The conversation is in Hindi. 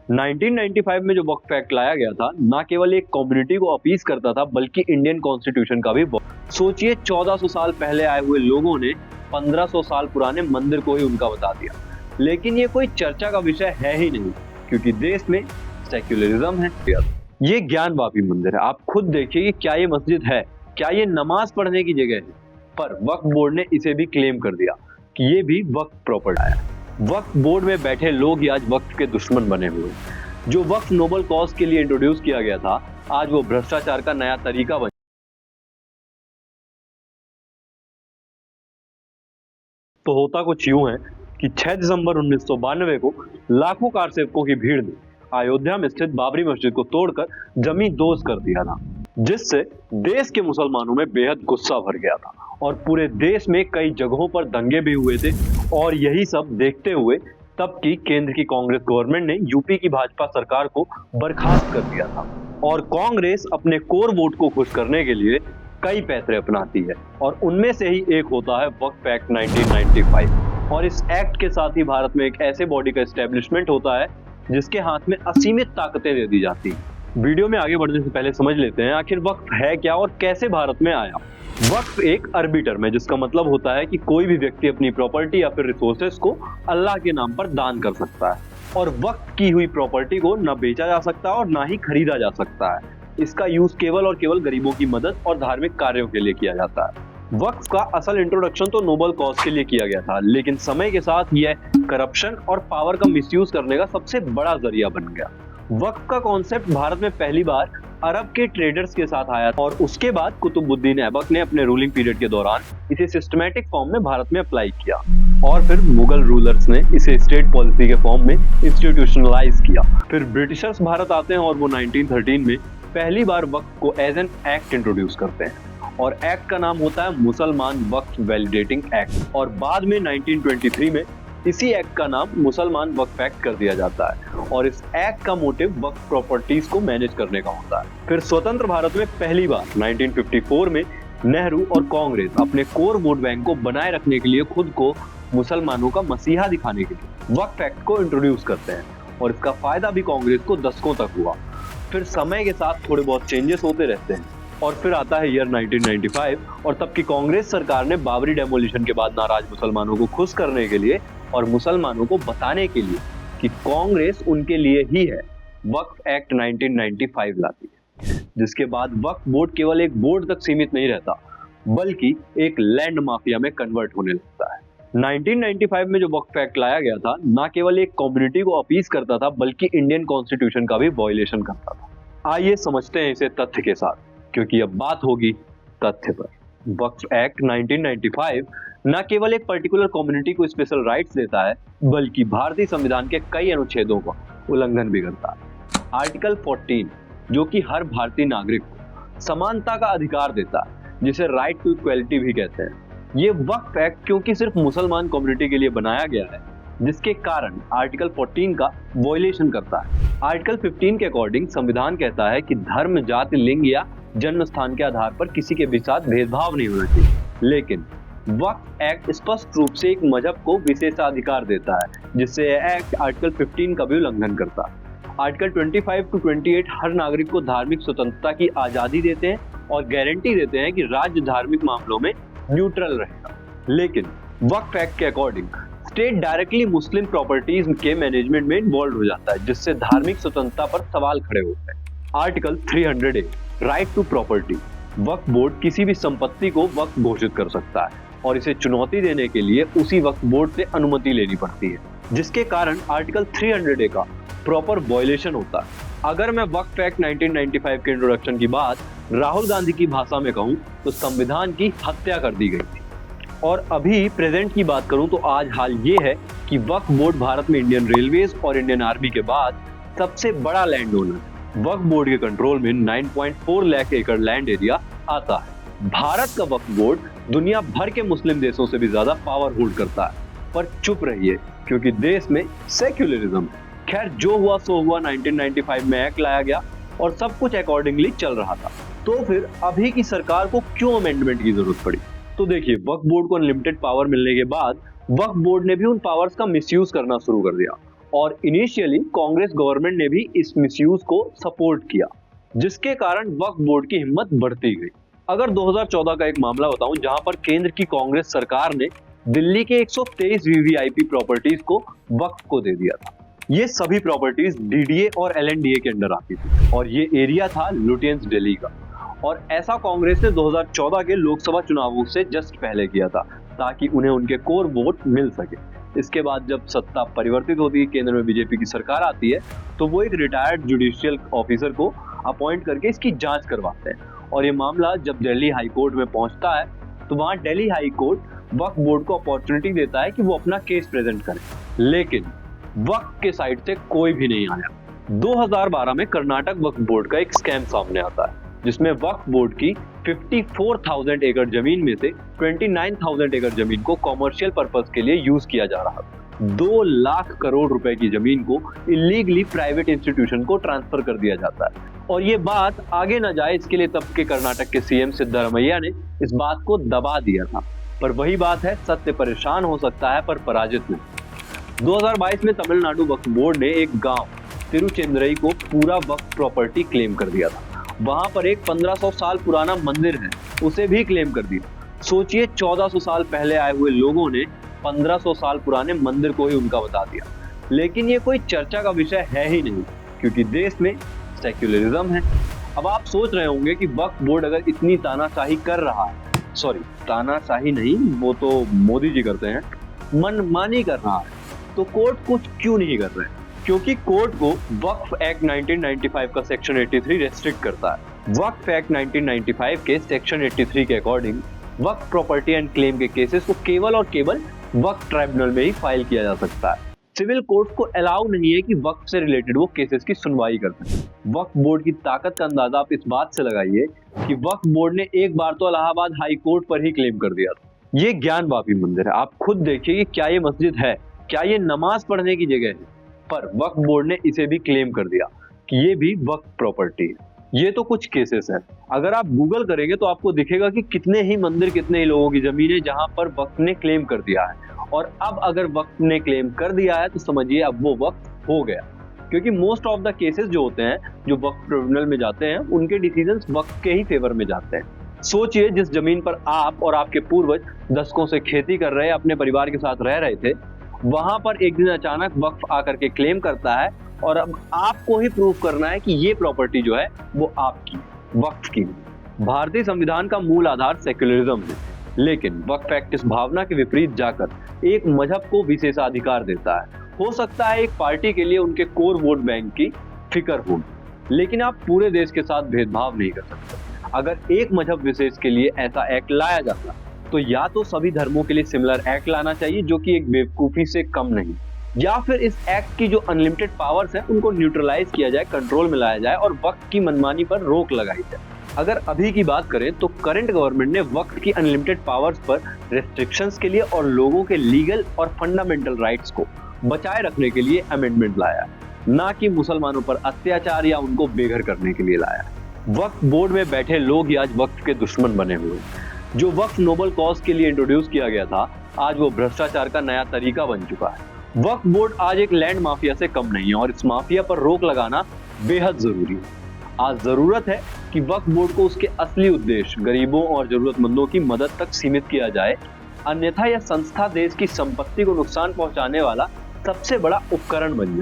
1995 में जो वक्फ एक्ट लाया गया था, ना केवल एक कम्युनिटी को अपीज करता था बल्कि इंडियन कॉन्स्टिट्यूशन का भी सोचिए 1400 साल पहले आए हुए लोगों ने 1500 साल पुराने मंदिर को ही उनका बता दिया। लेकिन ये कोई चर्चा का विषय है ही नहीं, क्योंकि देश में सेक्युलरिज्म है। ये ज्ञानवापी मंदिर है, आप खुद देखिए कि क्या ये मस्जिद है, क्या ये नमाज पढ़ने की जगह है। पर वक्फ बोर्ड ने इसे भी क्लेम कर दिया कि ये भी वक्फ प्रॉपर्टी है। वक्फ बोर्ड में बैठे लोग ही आज वक्फ के दुश्मन बने हुए। जो वक्फ नोबल कॉज के लिए इंट्रोड्यूस किया गया था, आज वो भ्रष्टाचार का नया तरीका बन। तो होता कुछ यूं है कि 6 दिसंबर 1992 को लाखों कार सेवकों की भीड़ ने अयोध्या में स्थित बाबरी मस्जिद को तोड़कर जमीन दोज कर दिया था, जिससे देश के मुसलमानों में बेहद गुस्सा भर गया था और पूरे देश में कई जगहों पर दंगे भी हुए थे। और यही सब देखते हुए तब की केंद्र की कांग्रेस गवर्नमेंट ने यूपी की भाजपा सरकार को बर्खास्त कर दिया था। और कांग्रेस अपने कोर वोट को खुश करने के लिए कई पैंतरे अपनाती है, और उनमें से ही एक होता है वक्फ एक्ट 1995। और इस एक्ट के साथ ही भारत में एक ऐसे बॉडी का एस्टेब्लिशमेंट होता है जिसके हाथ में असीमित ताकतें दे दी जाती हैं। वीडियो में आगे बढ़ने से पहले समझ लेते हैं आखिर वक्फ है क्या और कैसे भारत में आया। वक्फ एक अरबी टर्म है जिसका मतलब होता है कि कोई भी व्यक्ति अपनी प्रॉपर्टी या फिर रिसोर्सेस को अल्लाह के नाम पर दान कर सकता है, और वक्फ की हुई प्रॉपर्टी को न बेचा जा सकता और ना ही खरीदा जा सकता है। इसका यूज केवल और केवल गरीबों की मदद और धार्मिक कार्यों के लिए किया जाता है। वक्फ का असल इंट्रोडक्शन तो नोबल कॉज के लिए किया गया था, लेकिन समय के साथ यह करप्शन और पावर का मिसयूज करने का सबसे बड़ा जरिया बन गया। वक्फ का कॉन्सेप्ट भारत में पहली बार अरब के ट्रेडर्स के साथ आया और उसके बाद कुतुबुद्दीन ऐबक ने अपने रूलिंग पीरियड के दौरान इसे सिस्टमैटिक फॉर्म में भारत में अप्लाई किया, और फिर मुगल रूलर्स ने इसे स्टेट पॉलिसी के फॉर्म में इंस्टीट्यूशनलाइज किया। फिर ब्रिटिशर्स भारत आते हैं और वो 1913 में पहली बार वक्फ को एज एन एक्ट इंट्रोड्यूस करते हैं, और एक्ट का नाम होता है मुसलमान वक्फ वैलिडेटिंग एक्ट। और बाद में 1923 में इसी एक्ट का नाम मुसलमान वक्फ एक्ट कर दिया जाता है, और इस एक्ट का मोटिव वक्फ प्रॉपर्टीज को मैनेज करने का होता है। फिर स्वतंत्र भारत में पहली बार 1954 में नेहरू और कांग्रेस अपने कोर वोट बैंक को बनाए रखने के लिए खुद को मुसलमानों का मसीहा दिखाने के लिए वक्फ एक्ट को इंट्रोड्यूस करते हैं, और इसका फायदा भी कांग्रेस को दशकों तक हुआ। फिर समय के साथ थोड़े बहुत चेंजेस होते रहते हैं, और फिर आता है ईयर 1995, और तब की कांग्रेस सरकार ने बाबरी डेमोलिशन के बाद नाराज मुसलमानों को खुश करने के लिए और मुसलमानों को बताने के लिए कि कांग्रेस उनके लिए ही है, वक्फ एक्ट 1995 लाती है, जिसके बाद वक्फ बोर्ड केवल एक बोर्ड तक सीमित नहीं रहता बल्कि एक लैंड माफिया में कन्वर्ट होने लगता है। 1995 में जो वक्फ एक्ट लाया गया था, ना केवल एक कम्युनिटी को अपीज करता था बल्कि इंडियन कॉन्स्टिट्यूशन का भी वायलेशन करता था। आइए समझते हैं इसे तथ्य के साथ, क्योंकि अब बात होगी तथ्य पर। वक्फ एक्ट 1995 न केवल एक पर्टिकुलर कम्युनिटी को स्पेशल राइट्स देता है बल्कि भारतीय संविधान के कई अनुच्छेदों का उल्लंघन भी करता है। आर्टिकल 14 जो कि हर भारतीय नागरिक को समानता का अधिकार देता है, जिसे राइट टू इक्वलिटी भी कहते हैं। ये वक्फ एक्ट क्योंकि सिर्फ मुसलमान कम्युनिटी के लिए बनाया गया है, जिसके कारण आर्टिकल 14 का वायलेशन करता है। आर्टिकल 15 के अकॉर्डिंग संविधान कहता है कि धर्म, जाति, लिंग या जन्म स्थान के आधार पर किसी के भी साथ भेदभाव नहीं होना चाहिए, लेकिन वक्फ एक्ट स्पष्ट रूप से एक मजहब को विशेषाधिकार देता है, जिससे यह एक्ट आर्टिकल 15 का भी उल्लंघन करता है। आर्टिकल 25 to 28 हर नागरिक को धार्मिक स्वतंत्रता की आजादी देते हैं और गारंटी देते हैं कि राज्य धार्मिक मामलों में न्यूट्रल रहेगा। लेकिन वक्फ एक्ट के अकॉर्डिंग स्टेट डायरेक्टली मुस्लिम प्रॉपर्टीज के मैनेजमेंट में इन्वॉल्व हो जाता है, जिससे धार्मिक स्वतंत्रता पर सवाल खड़े होते हैं। Article 300A right to property, Waqf board किसी भी संपत्ति को वक्फ घोषित कर सकता है और इसे चुनौती देने के लिए उसी वक्फ बोर्ड से अनुमति लेनी पड़ती है, जिसके कारण आर्टिकल 300A का प्रॉपर वायलेशन होता है। अगर मैं वक्फ एक्ट 1995 के इंट्रोडक्शन की बात राहुल गांधी की भाषा में कहूं तो संविधान की हत्या कर दी गई थी। और अभी प्रेजेंट की बात करूं तो आज हाल ये है कि वक्फ बोर्ड भारत में इंडियन रेलवेज और इंडियन आर्मी के बाद सबसे बड़ा लैंड ओनर है। वक्फ बोर्ड के कंट्रोल में 9.4 लाख एकड़ लैंड एरिया आता है। भारत का वक्फ बोर्ड दुनिया भर के मुस्लिम देशों से भी ज्यादा पावर होल्ड करता है, पर चुप रहिए क्योंकि देश में सेक्युलरिज्म है। खैर जो हुआ सो हुआ, 1995 में एक्ट लाया गया और सब कुछ अकॉर्डिंगली चल रहा था। तो फिर अभी की सरकार को क्यों अमेंडमेंट की जरूरत पड़ी? तो देखिए, वक्फ बोर्ड को अनलिमिटेड पावर मिलने के बाद वक्फ बोर्ड ने भी उन पावर्स का मिसयूज करना शुरू कर दिया और इनिशियली कांग्रेस गवर्नमेंट ने भी इस मिसयूज को सपोर्ट किया, जिसके कारण वक्फ बोर्ड की हिम्मत बढ़ती गई। अगर 2014 का एक मामला बताऊं जहां पर केंद्र की कांग्रेस सरकार ने दिल्ली के 123 वीवीआईपी प्रॉपर्टीज को वक्फ को दे दिया था। ये सभी प्रॉपर्टीज डीडीए और एलएनडीए के अंडर आती थी और ये एरिया था लुटियंस दिल्ली का। और ऐसा कांग्रेस ने 2014 के लोकसभा चुनावों से जस्ट पहले किया था ताकि उन्हें उनके कोर वोट मिल सके। इसके बाद जब सत्ता परिवर्तित होती है, केंद्र में बीजेपी की सरकार आती है, तो वो एक रिटायर्ड जुडिशियल ऑफिसर को अपॉइंट करके इसकी जांच करवाते हैं। और ये मामला जब दिल्ली हाई कोर्ट में पहुंचता है तो वहां दिल्ली हाई कोर्ट वक्फ बोर्ड को अपॉर्चुनिटी देता है कि वो अपना केस प्रेजेंट करे, लेकिन वक्फ के साइड से कोई भी नहीं आया। 2012 में कर्नाटक वक्फ बोर्ड का एक स्कैम सामने आता है जिसमें वक्फ बोर्ड की 54,000 एकड़ जमीन में से 29,000 एकड़ जमीन को कॉमर्शियल पर्पस के लिए यूज किया जा रहा था। 2 लाख करोड़ रुपए की जमीन को इलीगली प्राइवेट इंस्टीट्यूशन को ट्रांसफर कर दिया जाता है। और ये बात आगे न जाए इसके लिए तब के कर्नाटक के सीएम सिद्धारमैया ने इस बात को दबा दिया था। पर वही बात है, सत्य परेशान हो सकता है पर पराजित नहीं। 2022 में तमिलनाडु वक्फ बोर्ड ने एक गांव तिरुचेंद्रई को पूरा वक्फ प्रॉपर्टी क्लेम कर दिया था। वहां पर एक 1500 साल पुराना मंदिर है, उसे भी क्लेम कर दिया। सोचिए, 1400 साल पहले आए हुए लोगों ने 1500 साल पुराने मंदिर को ही उनका बता दिया। लेकिन ये कोई चर्चा का विषय है ही नहीं, क्योंकि देश में सेक्युलरिज्म है। अब आप सोच रहे होंगे कि वक्फ बोर्ड अगर इतनी तानाशाही कर रहा है, सॉरी तानाशाही नहीं, वो तो मोदी जी करते हैं, मनमानी कर रहा है, तो कोर्ट कुछ क्यों नहीं कर रहे हैं? क्योंकि कोर्ट को वक्फ एक्ट 1995 का सेक्शन 83 रेस्ट्रिक्ट करता है। वक्फ एक्ट 1995 के सेक्शन 83 के according Waqf property and claim के केसेस को केवल और केवल वक्फ ट्राइब्यूनल में ही फाइल किया जा सकता है। सिविल कोर्ट को अलाउ नहीं है कि वक्फ से रिलेटेड वो केसेस की सुनवाई कर सके। वक्फ बोर्ड की ताकत का अंदाजा आप इस बात से लगाइए कि वक्फ बोर्ड ने एक बार तो इलाहाबाद हाई कोर्ट पर ही क्लेम कर दिया था। ये ज्ञानवापी मंदिर है, आप खुद देखिए कि क्या ये मस्जिद है, क्या ये नमाज पढ़ने की जगह है, पर वक्फ बोर्ड ने इसे भी क्लेम कर दिया कि ये भी वक्फ प्रॉपर्टी है। ये तो कुछ केसेस हैं। अगर आप गूगल करेंगे तो आपको दिखेगा कि कितने ही मंदिर, कितने ही लोगों की जमीन है जहां पर वक्फ ने क्लेम कर दिया है। और अब अगर वक्फ ने क्लेम कर दिया है तो समझिए अब वो वक्फ हो गया, क्योंकि मोस्ट ऑफ द केसेस जो होते हैं जो वक्फ ट्रिब्यूनल में जाते हैं उनके डिसीजंस वक्फ के ही फेवर में जाते हैं। सोचिए, जिस जमीन पर आप और आपके पूर्वज दशकों से खेती कर रहे, अपने परिवार के साथ रह रहे थे, वहां पर एक दिन अचानक वक्फ आकर के क्लेम करता है और अब आपको ही प्रूव करना है कि ये प्रॉपर्टी जो है वो आपकी, वक्फ की। भारतीय संविधान का मूल आधार सेक्युलरिज्म है, लेकिन वक्फ एक्ट इस भावना के विपरीत जाकर एक मजहब को विशेषाधिकार देता है। हो सकता है एक पार्टी के लिए उनके कोर वोट बैंक की फिक्र हो, लेकिन आप पूरे देश के साथ भेदभाव नहीं कर सकते। अगर एक मजहब विशेष के लिए ऐसा एक्ट लाया जाता तो या तो सभी धर्मों के लिए सिमिलर एक्ट लाना चाहिए, जो कि एक बेवकूफी से कम नहीं, या फिर इस एक्ट की जो अनलिमिटेड पावर्स हैं उनको न्यूट्रलाइज किया जाए, कंट्रोल में लाया जाए और वक्फ की मनमानी पर रोक लगाई जाए। अगर अभी की बात करें तो करंट गवर्नमेंट ने वक्फ की अनलिमिटेड पावर्स पर रेस्ट्रिक्शंस के लिए और लोगों के लीगल और फंडामेंटल राइट्स को बचाए रखने के लिए अमेंडमेंट लाया, ना कि मुसलमानों पर अत्याचार या उनको बेघर करने के लिए लाया। वक्फ बोर्ड में बैठे लोग ही आज वक्फ के दुश्मन बने हुए। जो वक्फ नोबल कॉज के लिए इंट्रोड्यूस किया गया था, आज वो भ्रष्टाचार का नया तरीका बन चुका है। वक्फ बोर्ड आज एक लैंड माफिया से कम नहीं है और इस माफिया पर रोक लगाना बेहद जरूरी है। आज जरूरत है कि वक्फ बोर्ड को उसके असली उद्देश्य गरीबों और जरूरतमंदों की मदद तक सीमित किया जाए, अन्यथा यह संस्था देश की संपत्ति को नुकसान पहुंचाने वाला सबसे बड़ा उपकरण बन जाए।